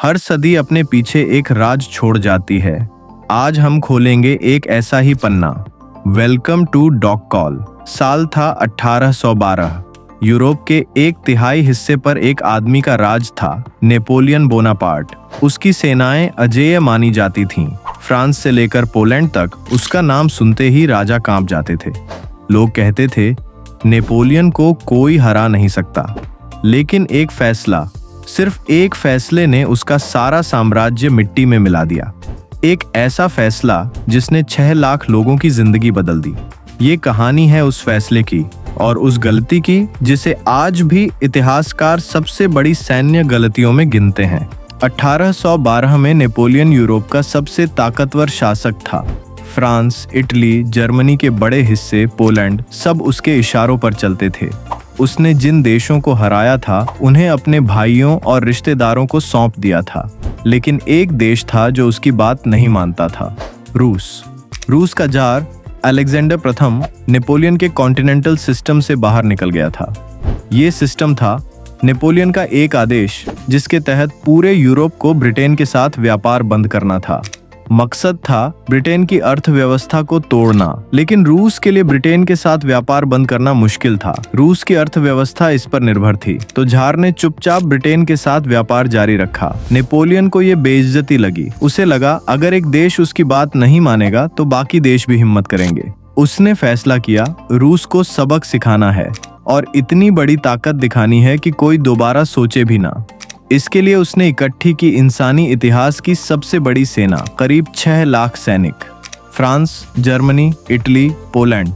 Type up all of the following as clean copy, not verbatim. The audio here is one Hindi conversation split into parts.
हर सदी अपने पीछे एक राज छोड़ जाती है। आज हम खोलेंगे एक ऐसा ही पन्ना। Welcome to dog call. साल था 1812। यूरोप के 1/3 हिस्से पर एक आदमी का राज था, नेपोलियन बोनापार्ट। उसकी सेनाएं अजेय मानी जाती थीं। फ्रांस से लेकर पोलैंड तक उसका नाम सुनते ही राजा कांप जाते थे। लोग कहते थे नेपोलियन को कोई हरा नहीं सकता। लेकिन एक फैसला, सिर्फ एक फैसले ने उसका सारा साम्राज्य मिट्टी में मिला दिया। एक ऐसा फैसला जिसने 6 लाख लोगों की जिंदगी बदल दी। ये कहानी है उस फैसले की और उस गलती की जिसे आज भी इतिहासकार सबसे बड़ी सैन्य गलतियों में गिनते हैं। 1812 में नेपोलियन यूरोप का सबसे ताकतवर शासक था। फ्रांस, इटली, जर्मनी के बड़े हिस्से, पोलैंड, सब उसके इशारों पर चलते थे। उसने जिन देशों को हराया था उन्हें अपने भाइयों और रिश्तेदारों को सौंप दिया था। लेकिन एक देश था जो उसकी बात नहीं मानता था, रूस। रूस का जार अलेक्जेंडर प्रथम नेपोलियन के कॉन्टिनेंटल सिस्टम से बाहर निकल गया था। ये सिस्टम था नेपोलियन का एक आदेश जिसके तहत पूरे यूरोप को ब्रिटेन के साथ व्यापार बंद करना था। मकसद था ब्रिटेन की अर्थव्यवस्था को तोड़ना। लेकिन रूस के लिए ब्रिटेन के साथ व्यापार बंद करना मुश्किल था। रूस की अर्थव्यवस्था इस पर निर्भर थी, तो जार ने चुपचाप ब्रिटेन के साथ व्यापार जारी रखा। नेपोलियन को ये बेइज्जती लगी। उसे लगा अगर एक देश उसकी बात नहीं मानेगा तो बाकी देश भी हिम्मत करेंगे। उसने फैसला किया रूस को सबक सिखाना है और इतनी बड़ी ताकत दिखानी है कि कोई दोबारा सोचे भी ना। इसके लिए उसने इकट्ठी की इंसानी इतिहास की सबसे बड़ी सेना, करीब 6 लाख सैनिक। फ्रांस, जर्मनी, इटली, पोलैंड,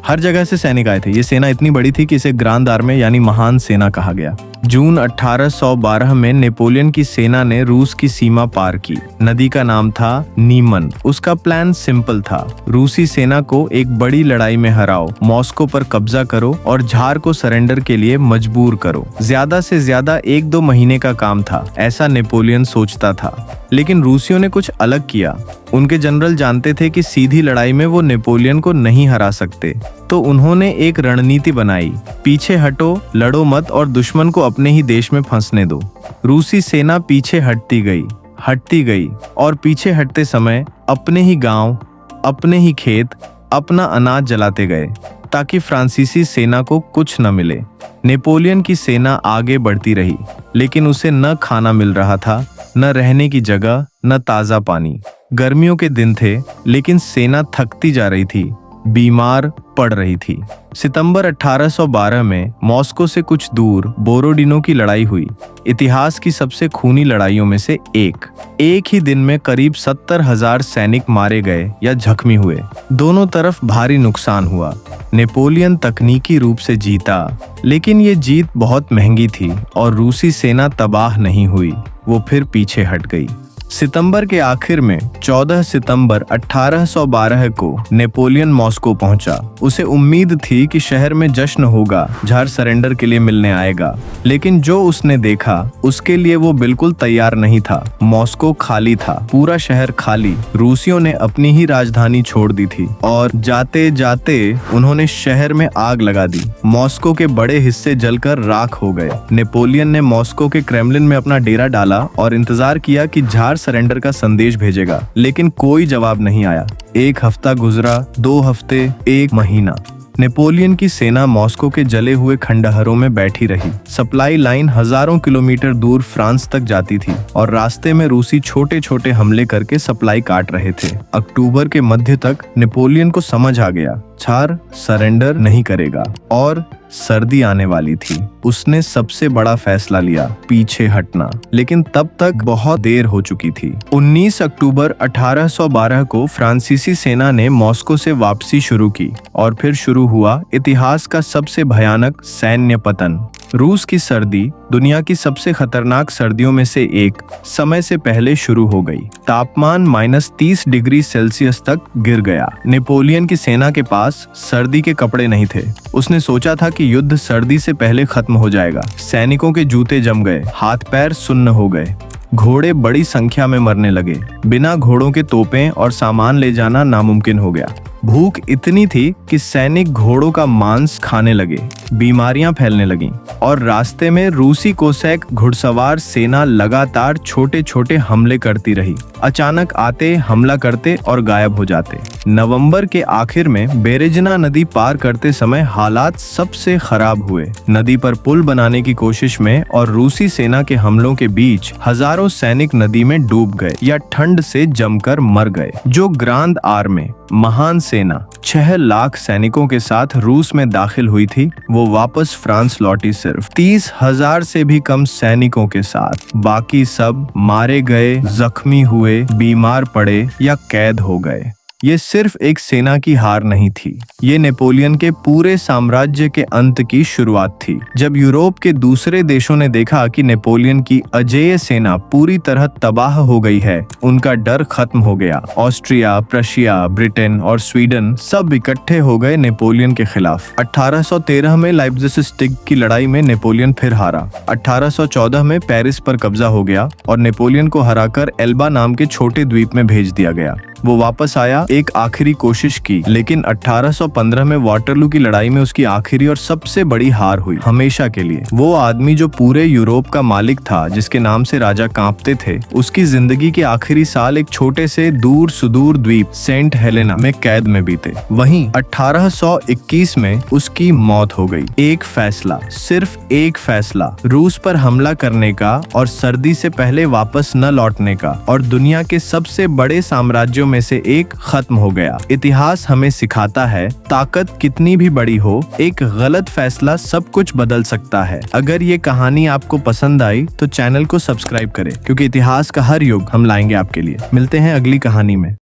हर जगह से सैनिक आए थे। ये सेना इतनी बड़ी थी कि इसे ग्रांद आर्मे यानी महान सेना कहा गया। जून 1812 में नेपोलियन की सेना ने रूस की सीमा पार की। नदी का नाम था नीमन। उसका प्लान सिंपल था, रूसी सेना को एक बड़ी लड़ाई में हराओ, मॉस्को पर कब्जा करो और जार को सरेंडर के लिए मजबूर करो। ज्यादा से ज्यादा 1-2 महीने का काम था, ऐसा नेपोलियन सोचता था। लेकिन रूसियों ने कुछ अलग किया। उनके जनरल जानते थे कि सीधी लड़ाई में वो नेपोलियन को नहीं हरा सकते, तो उन्होंने एक रणनीति बनाई, पीछे हटो, लड़ो मत और दुश्मन को अपने ही देश में फंसने दो। रूसी सेना पीछे हटती गई और पीछे हटते समय अपने ही गांव, अपने ही खेत, अपना अनाज जलाते गए ताकि फ्रांसीसी सेना को कुछ न मिले। नेपोलियन की सेना आगे बढ़ती रही, लेकिन उसे न खाना मिल रहा था, न रहने की जगह, न ताजा पानी। गर्मियों के दिन थे, लेकिन सेना थकती जा रही थी, बीमार पड़ रही थी। सितंबर 1812 में मॉस्को से कुछ दूर बोरोडिनो की लड़ाई हुई, इतिहास की सबसे खूनी लड़ाइयों में से एक ही दिन में करीब 70,000 सैनिक मारे गए या जख्मी हुए। दोनों तरफ भारी नुकसान हुआ। नेपोलियन तकनीकी रूप से जीता, लेकिन ये जीत बहुत महंगी थी और रूसी सेना तबाह नहीं हुई, वो फिर पीछे हट गई। सितंबर के आखिर में 14 सितंबर 1812 को नेपोलियन मॉस्को पहुंचा। उसे उम्मीद थी कि शहर में जश्न होगा, जार सरेंडर के लिए मिलने आएगा। लेकिन जो उसने देखा उसके लिए वो बिल्कुल तैयार नहीं था। मॉस्को खाली था, पूरा शहर खाली। रूसियों ने अपनी ही राजधानी छोड़ दी थी और जाते जाते उन्होंने शहर में आग लगा दी। मॉस्को के बड़े हिस्से जलकर राख हो गए। नेपोलियन ने मॉस्को के क्रेमलिन में अपना डेरा डाला और इंतजार किया कि जार सरेंडर का संदेश भेजेगा, लेकिन कोई जवाब नहीं आया। 1 हफ्ता गुजरा, 2 हफ्ते, 1 महीना। नेपोलियन की सेना मॉस्को के जले हुए खंडहरों में बैठी रही। सप्लाई लाइन हजारों किलोमीटर दूर फ्रांस तक जाती थी और रास्ते में रूसी छोटे छोटे हमले करके सप्लाई काट रहे थे। अक्टूबर के मध्य तक नेपोलियन को समझ आ गया जार सरेंडर नहीं करेगा और सर्दी आने वाली थी। उसने सबसे बड़ा फैसला लिया, पीछे हटना। लेकिन तब तक बहुत देर हो चुकी थी। 19 अक्टूबर 1812 को फ्रांसीसी सेना ने मॉस्को से वापसी शुरू की और फिर शुरू हुआ इतिहास का सबसे भयानक सैन्य पतन। रूस की सर्दी दुनिया की सबसे खतरनाक सर्दियों में से एक समय से पहले शुरू हो गई। तापमान -30 डिग्री सेल्सियस तक गिर गया। नेपोलियन की सेना के पास सर्दी के कपड़े नहीं थे। उसने सोचा था कि युद्ध सर्दी से पहले खत्म हो जाएगा। सैनिकों के जूते जम गए, हाथ पैर सुन्न हो गए। घोड़े बड़ी संख्या में मरने लगे। बिना घोड़ों के तोपें और सामान ले जाना नामुमकिन हो गया। भूख इतनी थी कि सैनिक घोड़ों का मांस खाने लगे। बीमारियां फैलने लगीं और रास्ते में रूसी कोसैक घुड़सवार सेना लगातार छोटे छोटे हमले करती रही। अचानक आते, हमला करते और गायब हो जाते। नवंबर के आखिर में बेरेजना नदी पार करते समय हालात सबसे खराब हुए। नदी पर पुल बनाने की कोशिश में और रूसी सेना के हमलों के बीच हजारों सैनिक नदी में डूब गए या ठंड से जमकर मर गए। जो ग्रांद आर्मी, महान सेना 6 लाख सैनिकों के साथ रूस में दाखिल हुई थी, वो वापस फ्रांस लौटी सिर्फ 30,000 से भी कम सैनिकों के साथ। बाकी सब मारे गए, जख्मी हुए, बीमार पड़े या कैद हो गए। ये सिर्फ एक सेना की हार नहीं थी, ये नेपोलियन के पूरे साम्राज्य के अंत की शुरुआत थी। जब यूरोप के दूसरे देशों ने देखा कि नेपोलियन की अजेय सेना पूरी तरह तबाह हो गई है, उनका डर खत्म हो गया। ऑस्ट्रिया, प्रशिया, ब्रिटेन और स्वीडन सब इकट्ठे हो गए नेपोलियन के खिलाफ। 1813 में लाइप्ज़िग की लड़ाई में नेपोलियन फिर हारा। 1814 में पेरिस पर कब्जा हो गया और नेपोलियन को हराकर एल्बा नाम के छोटे द्वीप में भेज दिया गया। वो वापस आया, एक आखिरी कोशिश की, लेकिन 1815 में वाटरलू की लड़ाई में उसकी आखिरी और सबसे बड़ी हार हुई, हमेशा के लिए। वो आदमी जो पूरे यूरोप का मालिक था, जिसके नाम से राजा कांपते थे, उसकी जिंदगी के आखिरी साल एक छोटे से दूर सुदूर द्वीप सेंट हेलेना में कैद में बीते। वहीं 1821 में उसकी मौत हो गई। एक फैसला, सिर्फ एक फैसला, रूस पर हमला करने का और सर्दी से पहले वापस न लौटने का, और दुनिया के सबसे बड़े साम्राज्यों में से एक खत्म हो गया। इतिहास हमें सिखाता है, ताकत कितनी भी बड़ी हो, एक गलत फैसला सब कुछ बदल सकता है। अगर ये कहानी आपको पसंद आई तो चैनल को सब्सक्राइब करें, क्योंकि इतिहास का हर युग हम लाएंगे आपके लिए। मिलते हैं अगली कहानी में।